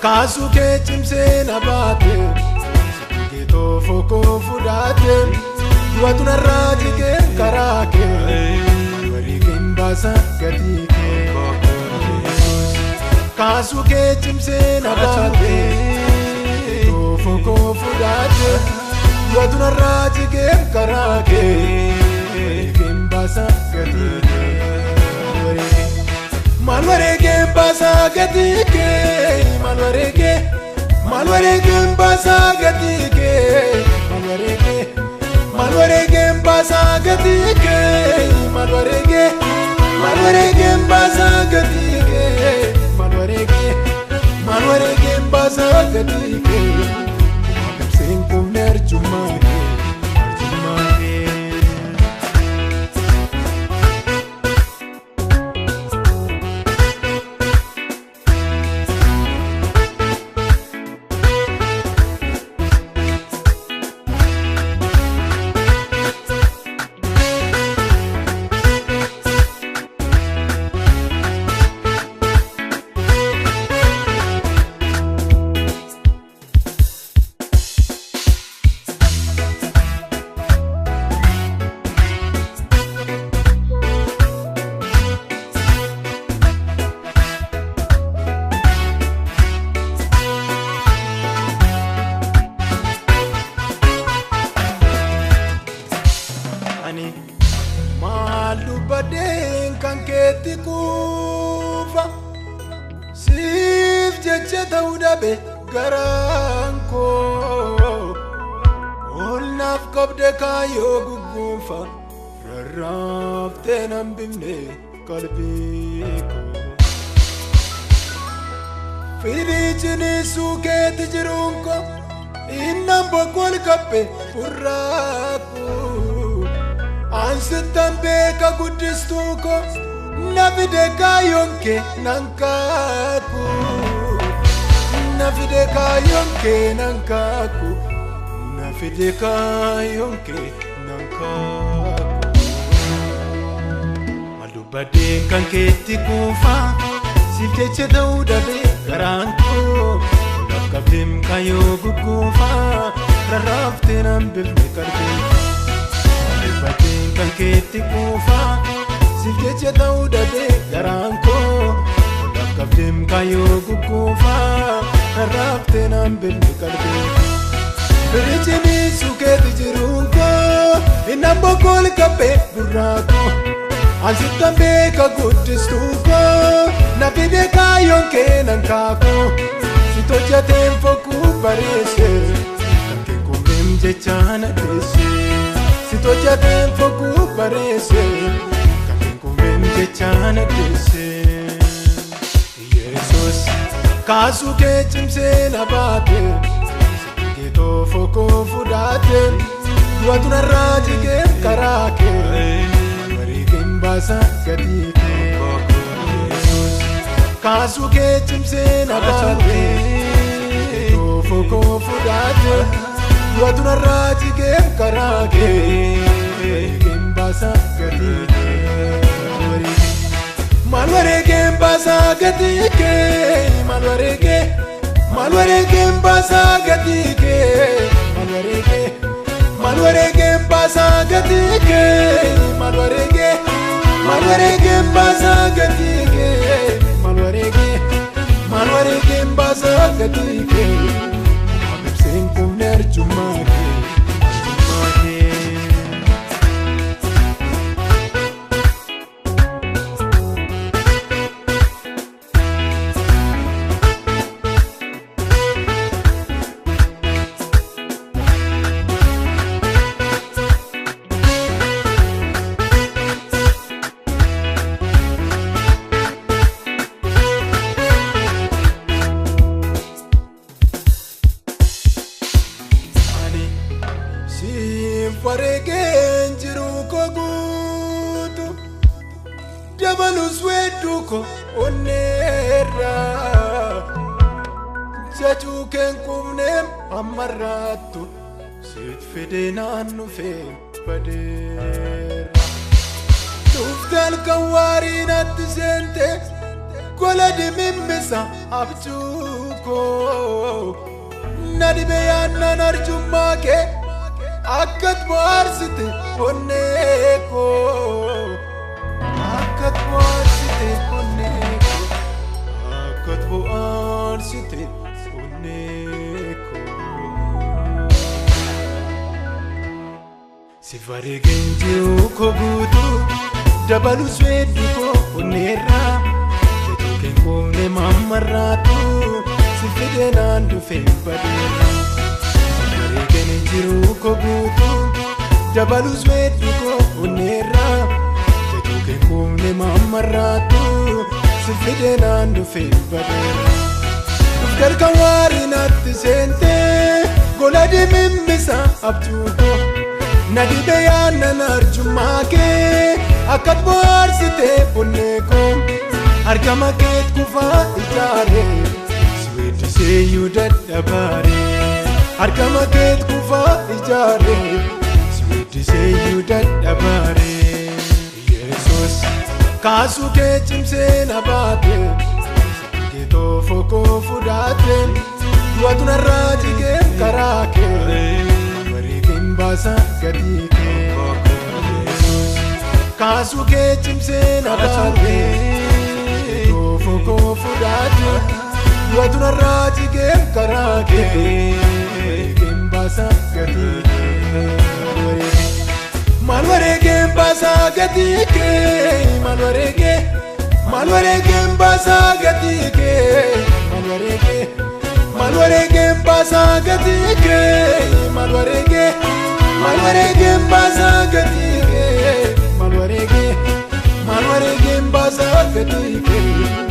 Kaasu kee cimsee na baate Sikee toofoo koo fudhaate Du'atu narraa jigee karaa kee Marii keen baasa gatii kee Kaasu kee cimsee na baate Sikee toofoo koo fudhaate Du'atu narraa jigee karaa kee Marii keen baasa gatii kee Malwarege mbasa gatike Malwarege mbasa gatike Malwarege mbasa gatike Malwarege mbasa gatike Malwarege mbasa gatike Kapsen kumner chumake Malu baden kan keti kufa Sif jecha daudabe garanko Olnaf kabde kayo gugufa Rarrafte nambimne kalbiko Firichini suketi jirunko Innam bokol kappe furraku Ansitan beka gudistuko Nafideka yonke nankaku Nafideka yonke nankaku Nafideka yonke nankaku Malubade kanketi kufa Sifteche daudabe garanko Lakabim kayo gugufa Rarrafte nambilme kalbiko Batin kan keti kufa Sifteche daudabe garanko Lakabim kayo gugufa Rarrafte nambilme kalbiko Birichini suketi jirunko Innam bokol kappe burrako Ansitan beka gudistuko Nafide kayonke nankako Sitoja tempo kuparese Kanke kumim jechana tese Sitoja tempo kuparese Kanke kumim jechana tese Jesus Kaasu kee cimsee na baate Sikee toofoo koo fudhaate Du'atu narraa jigee karaa kee Marii keen baasa gatii kee Kaasu kee cimsee na baate Sikee toofoo koo fudhaate Du'atu narraa jigee karaa kee Marii keen baasa gatii kee Malwarege mbasa gatike Malwarege mbasa gatike Malwarege mbasa gatike Malwarege mbasa gatike Malwarege mbasa gatike Kapsen kumner chumake Faregen jiru kogutu Dabalus weduko onera Jajuken kumnem amaratu Sit fidenan nufe pader Tuftal kawari natisente gola di mimmisa abjuko nadi beyanna narjumake akkat boarsite onneko akkat boarsite onneko akkat boarsite onneko si vargenjiu ko gudu dabalu sveduko onnera ne mamaratu si fidenandu fembadera regene jiru ko gutu dabalu zweduko onera tetuke ne mamaratu si fidenandu fembadera dufkar kawari natti sente goladi mimmisa abtuko nadi beyana narjumake akat boarsite onneko Argama ket kufa ijare sweet say you that dabare Argama ket kufa ijare sweet say you that dabare Jesus kasu ke chimse na bate ke to foko fudate duatuna raji ke karake mari kimbasa gadike kasu ke chimse na bate Foko fudatu, duatuna raji kem karake, kem basa gatike. Malware kem basa gatike, malware kem basa gatike, malware kem basa gatike, malware kem basa gatike, malware kem basa gatike.